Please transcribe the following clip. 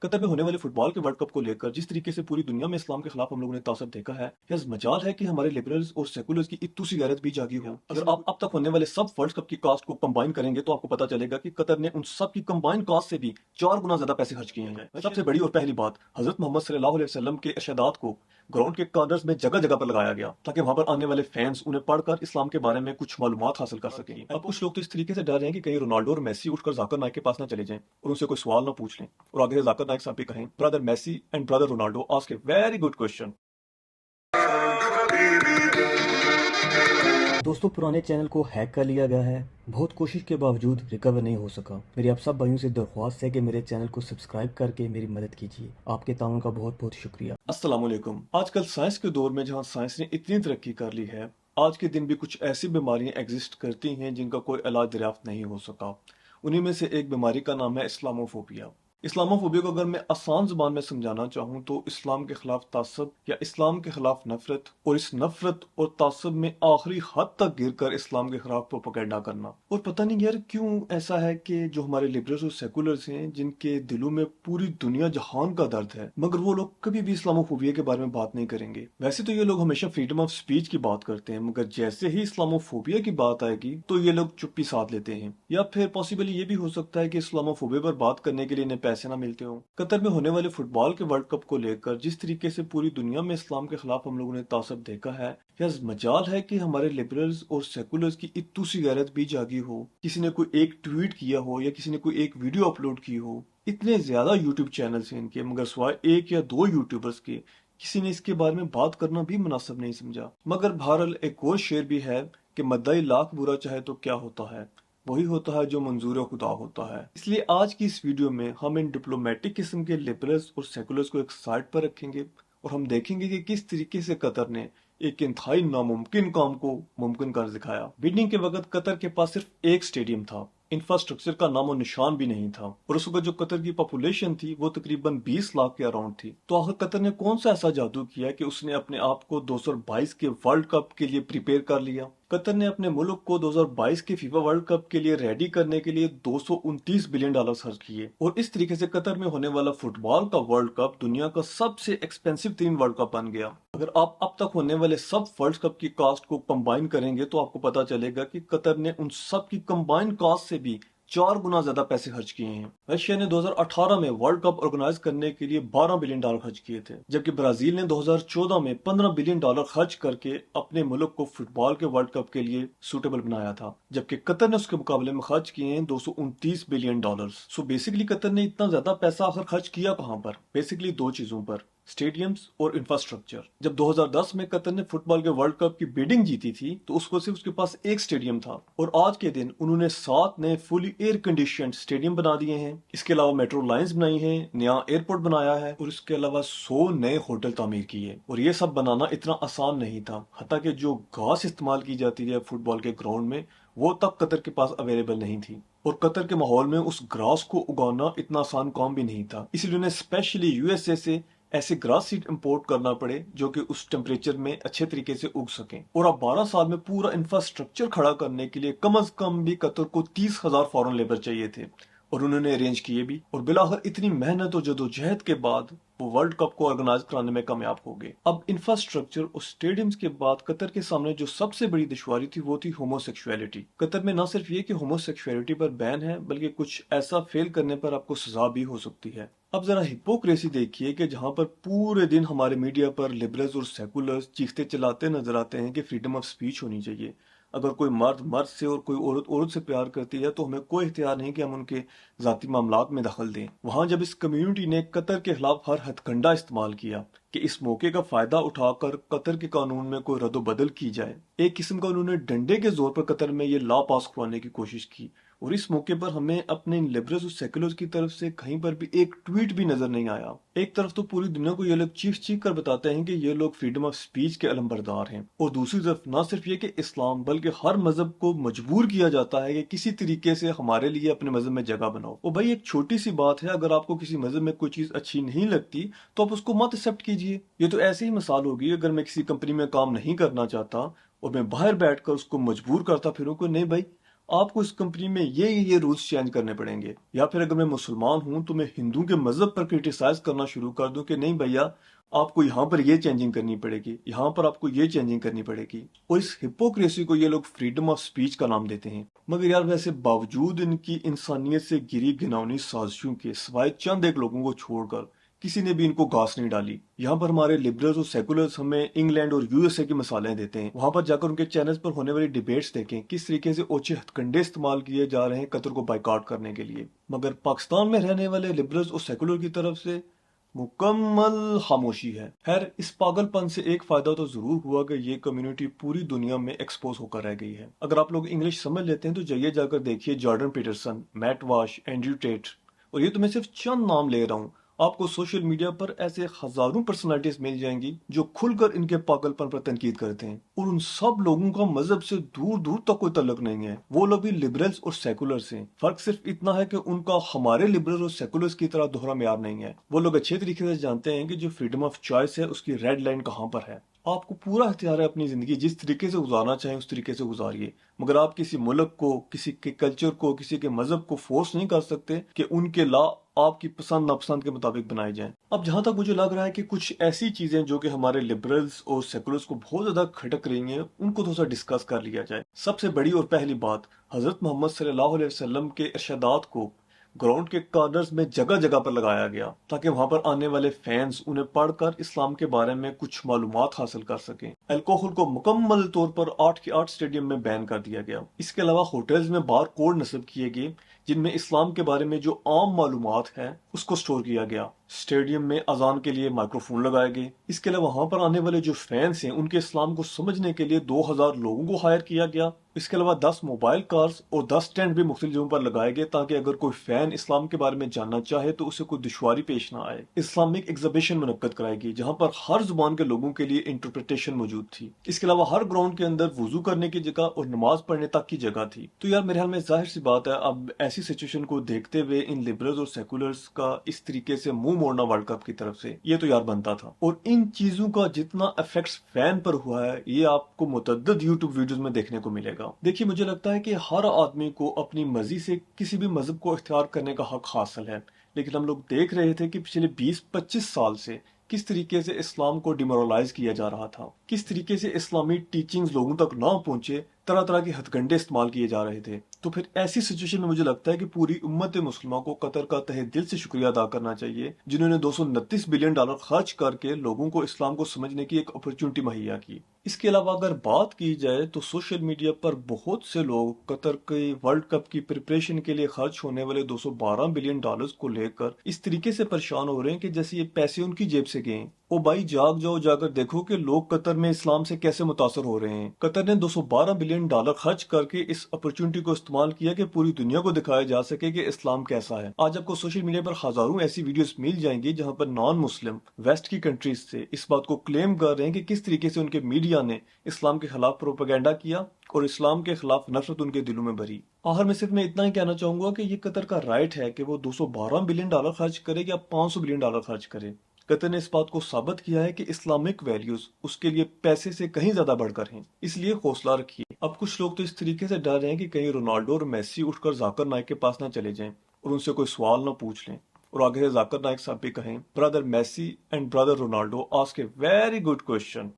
قطر میں ہونے والے فٹ بال کے ورلڈ کپ کو لے کر جس طریقے سے پوری دنیا میں اسلام کے خلاف ہم لوگوں نے تعصب دیکھا ہے، یا مجال ہے کہ ہمارے لبرلز اور سیکولرز کی اتو سی غیرت بھی جاگی ہو۔ اگر آپ اب تک ہونے والے سب ورلڈ کپ کی کاسٹ کو کمبائن کریں گے تو آپ کو پتا چلے گا کہ قطر نے ان سب کی کمبائن کاسٹ سے بھی 4 گنا زیادہ پیسے خرچ کیے ہیں۔ سب سے بڑی اور پہلی بات، حضرت محمد صلی اللہ علیہ وسلم کے ارشادات کو گراؤنڈ کے کارنرز میں جگہ جگہ پر لگایا گیا تاکہ وہاں پر آنے والے فینس انہیں پڑھ کر اسلام کے بارے میں کچھ معلومات حاصل کر سکیں۔ اب کچھ لوگ تو اس طریقے سے ڈر رہے ہیں کہ کہیں رونالڈو اور میسی اٹھ کر ذاکر نائک کے پاس نہ چلے جائیں اور ان سے کوئی سوال نہ پوچھ لیں، اور آگے سے ذاکر نائک صاحب بھی کہیں brother Messi and brother Ronaldo ask a very good question. دوستو، پرانے چینل کو ہیک کر لیا گیا ہے، بہت کوشش کے باوجود ریکور نہیں ہو سکا۔ میری آپ سب بھائیوں سے درخواست ہے کہ میرے چینل کو سبسکرائب کر کے میری مدد کیجیے۔ آپ کے تعاون کا بہت بہت شکریہ۔ السلام علیکم۔ آج کل سائنس کے دور میں جہاں سائنس نے اتنی ترقی کر لی ہے، آج کے دن بھی کچھ ایسی بیماریاں ایگزسٹ کرتی ہیں جن کا کوئی علاج دریافت نہیں ہو سکا۔ انہی میں سے ایک بیماری کا نام ہے اسلاموفوبیا۔ اسلاموفوبیا کو اگر میں آسان زبان میں سمجھانا چاہوں تو اسلام کے خلاف تعصب یا اسلام کے خلاف نفرت، اور اس نفرت اور تعصب میں آخری حد تک گر کر اسلام کے خلاف پروپیگنڈا کرنا۔ اور پتہ نہیں یار کیوں ایسا ہے کہ جو ہمارے لبرلز اور سیکولرز ہیں، جن کے دلوں میں پوری دنیا جہان کا درد ہے، مگر وہ لوگ کبھی بھی اسلاموفوبیا کے بارے میں بات نہیں کریں گے۔ ویسے تو یہ لوگ ہمیشہ فریڈم آف سپیچ کی بات کرتے ہیں، مگر جیسے ہی اسلاموفوبیا کی بات آئے گی تو یہ لوگ چپی ساتھ لیتے ہیں، یا پھر پاسبلی یہ بھی ہو سکتا ہے کہ اسلاموفوبیا پر بات کرنے کے لیے انہیں پیسے نہ ملتے ہوں۔ قطر میں ہونے والے فٹ بال کے ورلڈ کپ کو لے کر جس طریقے سے پوری دنیا میں اسلام کے خلاف ہم لوگوں نے تعصب دیکھا ہے، یا مجال ہے کہ ہمارے لبرلز اور سیکولرز کی اتو سی غیرت بھی جاگی ہو، کسی نے کوئی ایک ٹویٹ کیا ہو یا کسی نے کوئی ایک ویڈیو اپلوڈ کی ہو۔ اتنے زیادہ یوٹیوب چینلز ہیں ان کے، مگر سوائے ایک یا دو یوٹیوبرز کے کسی نے اس کے بارے میں بات کرنا بھی مناسب نہیں سمجھا۔ مگر بہرحال ایک اور شعر بھی ہے کہ مدعی لاکھ برا چاہے تو کیا ہوتا ہے، وہی ہوتا ہے جو منظور خدا ہوتا ہے۔ اس لیے آج کی اس ویڈیو میں ہم ان ڈپلومیٹک قسم کے لبرلز اور سیکولرز کو ایک سائڈ پر رکھیں گے اور ہم دیکھیں گے کہ کس طریقے سے قطر نے ایک انتہائی ناممکن کام کو ممکن کر دکھایا۔ بڈنگ کے وقت قطر کے پاس صرف ایک اسٹیڈیم تھا، انفراسٹرکچر کا نام و نشان بھی نہیں تھا، اور اس وقت جو قطر کی پاپولیشن تھی وہ تقریباً 20 لاکھ کے اراؤنڈ تھی۔ تو آخر قطر نے کون سا ایسا جادو کیا کہ اس نے اپنے آپ کو 2022 کے ورلڈ کپ کے لیے پریپیئر کر لیا؟ قطر نے اپنے ملک کو 2022 کے فیفا ورلڈ کپ کے لیے ریڈی کرنے کے لیے $229 بلین خرچ کیے، اور اس طریقے سے قطر میں ہونے والا فٹ بال کا ورلڈ کپ دنیا کا سب سے ایکسپینسو ترین ورلڈ کپ بن گیا۔ اگر آپ اب تک ہونے والے سب ورلڈ کپ کی کاسٹ کو کمبائن کریں گے تو آپ کو پتا چلے گا کہ قطر نے ان سب کی کمبائن کاسٹ سے بھی 4 گنا زیادہ پیسے خرچ کیے ہیں۔ رشیا نے 2018 میں ورلڈ کپ آرگنائز کرنے کے لیے $12 بلین خرچ کیے تھے، جبکہ برازیل نے 2014 میں $15 بلین خرچ کر کے اپنے ملک کو فٹ بال کے ورلڈ کپ کے لیے سوٹیبل بنایا تھا، جبکہ قطر نے اس کے مقابلے میں خرچ کیے ہیں $229 بلین۔ سو بیسیکلی قطر نے اتنا زیادہ پیسہ آخر خرچ کیا کہاں پر؟ بیسیکلی دو چیزوں پر، اسٹیڈیمز اور انفراسٹرکچر۔ جب 2010 میں قطر نے فٹ بال کے ورلڈ کپ کی بیڈنگ جیتی تھی تو اس کو صرف اس کے پاس ایک اسٹیڈیم تھا، اور آج کے دن انہوں نے 7 نئے فلی ایئر کنڈیشنڈ اسٹیڈیم بنا دیے ہیں۔ اس کے علاوہ میٹرو لائنز بنائی ہیں، نیا ایئرپورٹ بنایا ہے، اور اس کے علاوہ 100 نئے ہوٹل تعمیر کیے۔ اور یہ سب بنانا اتنا آسان نہیں تھا، حتیٰ کہ جو گھاس استعمال کی جاتی ہے فٹ بال کے گراؤنڈ میں وہ تک قطر کے پاس اویلیبل نہیں تھی، اور قطر کے ماحول میں اس گراس کو اگانا اتنا آسان کام بھی نہیں تھا، اس لیے انہیں اسپیشلی USA سے ایسے گراس سیڈ امپورٹ کرنا پڑے جو کہ اس ٹیمپریچر میں اچھے طریقے سے اگ سکیں۔ اور اب 12 سال میں پورا انفراسٹرکچر کھڑا کرنے کے لیے کم از کم بھی قطر کو 30,000 فورن لیبر چاہیے تھے، اور انہوں نے ارینج کیے بھی، اور بالآخر اتنی محنت و جدوجہد کے بعد وہ ورلڈ کپ کو آرگنائز کرانے میں کامیاب ہو گئے۔ اب انفراسٹرکچر اور اسٹیڈیمز کے بعد قطر کے سامنے جو سب سے بڑی دشواری تھی وہ تھی ہومو سیکشولیٹی۔ قطر میں نہ صرف یہ کہ ہومو سیکشولیٹی پر بین ہے، بلکہ کچھ ایسا فیل کرنے پر آپ کو سزا بھی ہو سکتی ہے۔ اب ذرا ہپوکریسی دیکھیے کہ جہاں پر پورے دن ہمارے میڈیا پر لبرلز اور سیکولرز چیختے چلاتے نظر آتے ہیں کہ فریڈم آف سپیچ ہونی چاہیے، اگر کوئی مرد مرد سے اور کوئی عورت عورت سے پیار کرتی ہے تو ہمیں کوئی اختیار نہیں کہ ہم ان کے ذاتی معاملات میں دخل دیں۔ وہاں جب اس کمیونٹی نے قطر کے خلاف ہر ہتھ کنڈا استعمال کیا کہ اس موقع کا فائدہ اٹھا کر قطر کے قانون میں کوئی رد و بدل کی جائے، ایک قسم کا انہوں نے ڈنڈے کے زور پر قطر میں یہ لا پاس کروانے کی کوشش کی، اور اس موقع پر ہمیں اپنے لبرلز اور سیکولرز کی طرف سے کہیں پر بھی ایک ٹویٹ بھی نظر نہیں آیا۔ ایک طرف تو پوری دنیا کو یہ لوگ چیخ چیخ کر بتاتے ہیں کہ یہ لوگ فریڈم آف سپیچ کے علمبردار ہیں، اور دوسری طرف نہ صرف یہ کہ اسلام بلکہ ہر مذہب کو مجبور کیا جاتا ہے کہ کسی طریقے سے ہمارے لیے اپنے مذہب میں جگہ بناؤ۔ اور بھائی ایک چھوٹی سی بات ہے، اگر آپ کو کسی مذہب میں کوئی چیز اچھی نہیں لگتی تو آپ اس کو مت ایکسیپٹ کیجیے۔ یہ تو ایسے ہی مثال ہوگی اگر میں کسی کمپنی میں کام نہیں کرنا چاہتا اور میں باہر بیٹھ کر اس کو مجبور کرتا پھروں کہ نہیں بھائی آپ کو اس کمپنی میں یہ رولز چینج کرنے پڑیں گے، یا پھر اگر میں مسلمان ہوں تو میں ہندو کے مذہب پر کرٹیسائز کرنا شروع کر دوں کہ نہیں بھیا آپ کو یہاں پر یہ چینجنگ کرنی پڑے گی، یہاں پر آپ کو یہ چینجنگ کرنی پڑے گی، اور اس ہپوکریسی کو یہ لوگ فریڈم آف سپیچ کا نام دیتے ہیں۔ مگر یار ویسے باوجود ان کی انسانیت سے گری گناونی سازشوں کے سوائے چند ایک لوگوں کو چھوڑ کر کسی نے بھی ان کو گھاس نہیں ڈالی۔ یہاں پر ہمارے لبرلز اور سیکولرز ہمیں انگلینڈ اور یو ایس اے کی مثالیں دیتے ہیں، وہاں پر جا کر ان کے چینلز پر ہونے والی ڈیبیٹس دیکھیں کس طریقے سے اوچھے ہتھ کنڈے استعمال کیے جا رہے ہیں قطر کو بائیکاٹ کرنے کے لیے۔ مگر پاکستان میں رہنے والے لبرلز اور سیکولر کی طرف سے مکمل خاموشی ہے۔ خیر اس پاگل پن سے ایک فائدہ تو ضرور ہوا کہ یہ کمیونٹی پوری دنیا میں ایکسپوز ہو کر رہ گئی ہے۔ اگر آپ لوگ انگلش سمجھ لیتے ہیں تو جائیے جا کر دیکھیے Jordan Peterson, Matt Walsh, Andrew Tate, اور یہ تو میں صرف چند نام لے رہا ہوں۔ آپ کو سوشل میڈیا پر ایسے ہزاروں پرسنالٹیز مل جائیں گی جو کھل کر ان کے پاگل پن پر تنقید کرتے ہیں، اور ان سب لوگوں کا مذہب سے دور دور تک کوئی تعلق نہیں ہے۔ وہ لوگ بھی لبرلز اور سیکولرز ہیں، فرق صرف اتنا ہے کہ ان کا ہمارے لبرلز اور سیکولرز کی طرح دوہرا معیار نہیں ہے۔ وہ لوگ اچھے طریقے سے جانتے ہیں کہ جو فریڈم آف چوائس ہے اس کی ریڈ لائن کہاں پر ہے۔ آپ کو پورا اختیار ہے اپنی زندگی جس طریقے سے گزارنا چاہیں اس طریقے سے گزاریے، مگر آپ کسی ملک کو، کسی کے کلچر کو، کسی کے مذہب کو فورس نہیں کر سکتے کہ ان کے لا آپ کی پسند ناپسند کے مطابق بنائے جائیں۔ اب جہاں تک مجھے لگ رہا ہے کہ کچھ ایسی چیزیں جو کہ ہمارے لبرلز اور سیکولرز کو بہت زیادہ کھٹک رہی ہیں ان کو تھوڑا سا ڈسکس کر لیا جائے۔ سب سے بڑی اور پہلی بات، حضرت محمد صلی اللہ علیہ وسلم کے ارشادات کو گراؤنڈ کے کارنرز میں جگہ جگہ پر لگایا گیا تاکہ وہاں پر آنے والے فینز انہیں پڑھ کر اسلام کے بارے میں کچھ معلومات حاصل کر سکیں۔ الکوہل کو مکمل طور پر 8 کے 8 اسٹیڈیم میں بین کر دیا گیا۔ اس کے علاوہ ہوٹلز میں بار کوڈ نصب کیے گئے جن میں اسلام کے بارے میں جو عام معلومات ہے اس کو سٹور کیا گیا۔ اسٹیڈیم میں اذان کے لیے مائکرو فون لگائے گئے۔ اس کے علاوہ وہاں پر آنے والے جو فینس ہیں ان کے اسلام کو سمجھنے کے لیے 2000 لوگوں کو ہائر کیا گیا۔ اس کے علاوہ 10 موبائل کارز اور 10 اسٹینڈ بھی مختلف جگہوں پر لگائے گئے تاکہ اگر کوئی فین اسلام کے بارے میں جاننا چاہے تو اسے کوئی دشواری پیش نہ آئے۔ اسلامک ایگزیبیشن منعقد کرائی گئی جہاں پر ہر زبان کے لوگوں کے لیے انٹرپریٹیشن موجود تھی۔ اس کے علاوہ ہر گراؤنڈ کے اندر وضو کرنے کی جگہ اور نماز پڑھنے تک کی جگہ تھی۔ تو یار میرے خیال میں ظاہر سی بات ہے اب ایسی سچویشن کو دیکھتے ہوئے ان لبرلز اور سیکولرز کا اس طریقے سے منہ موڑنا ورلڈ کپ کی طرف سے یہ تو یار بنتا تھا۔ اور ان چیزوں کا جتنا افیکٹس فین پر ہوا ہے یہ آپ کو متعدد یوٹیوب ویڈیوز میں دیکھنے کو ملے گا۔ دیکھیے مجھے لگتا ہے کہ ہر آدمی کو اپنی مرضی سے کسی بھی مذہب کو اختیار کرنے کا حق حاصل ہے، لیکن ہم لوگ دیکھ رہے تھے کہ پچھلے 20-25 سال سے کس طریقے سے اسلام کو ڈیمورلائز کیا جا رہا تھا، کس طریقے سے اسلامی ٹیچنگز لوگوں تک نہ پہنچے، طرح طرح کے ہتھ کنڈے استعمال کیے جا رہے تھے۔ تو پھر ایسی سچویشن میں مجھے لگتا ہے کہ پوری امت مسلمہ کو قطر کا تہہ دل سے شکریہ ادا کرنا چاہیے جنہوں نے $229 بلین خرچ کر کے لوگوں کو اسلام کو سمجھنے کی ایک اپرچونٹی مہیا کی۔ اس کے علاوہ اگر بات کی جائے تو سوشل میڈیا پر بہت سے لوگ قطر کے ورلڈ کپ کی پریپریشن کے لیے خرچ ہونے والے $212 بلین کو لے کر اس طریقے سے پریشان ہو رہے ہیں کہ جیسے یہ پیسے ان کی جیب سے گئے۔ او بھائی جاگ جاؤ، جا کر دیکھو کہ لوگ قطر میں اسلام سے کیسے متاثر ہو رہے ہیں۔ قطر نے $212 بلین خرچ کر کے اس اپرچونٹی کو استعمال کیا کہ پوری دنیا کو دکھایا جا سکے کہ اسلام کیسا ہے۔ آج آپ کو سوشل میڈیا پر ہزاروں ایسی ویڈیوز مل جائیں گی جہاں پر نان مسلم ویسٹ کی کنٹریز سے اس بات کو کلیم کر رہے ہیں کہ کس طریقے سے ان کے میڈیا نے اسلام کے خلاف پروپیگنڈا کیا اور اسلام کے خلاف نفرت ان کے دلوں میں بھری۔ آخر میں صرف میں اتنا ہی کہنا چاہوں گا کہ یہ قطر کا رائٹ ہے کہ وہ $212 بلین خرچ کرے یا $500 بلین خرچ کرے۔ قطر نے اس بات کو ثابت کیا ہے کہ اسلامک ویلیوز اس کے لیے پیسے سے کہیں زیادہ بڑھ کر ہیں، اس لیے حوصلہ رکھیے۔ اب کچھ لوگ تو اس طریقے سے ڈر رہے ہیں کہ کہیں رونالڈو اور میسی اٹھ کر ذاکر نائک کے پاس نہ چلے جائیں اور ان سے کوئی سوال نہ پوچھ لیں، اور آگے سے ذاکر نائک صاحب بھی کہیں brother Messi and brother Ronaldo ask a very good question.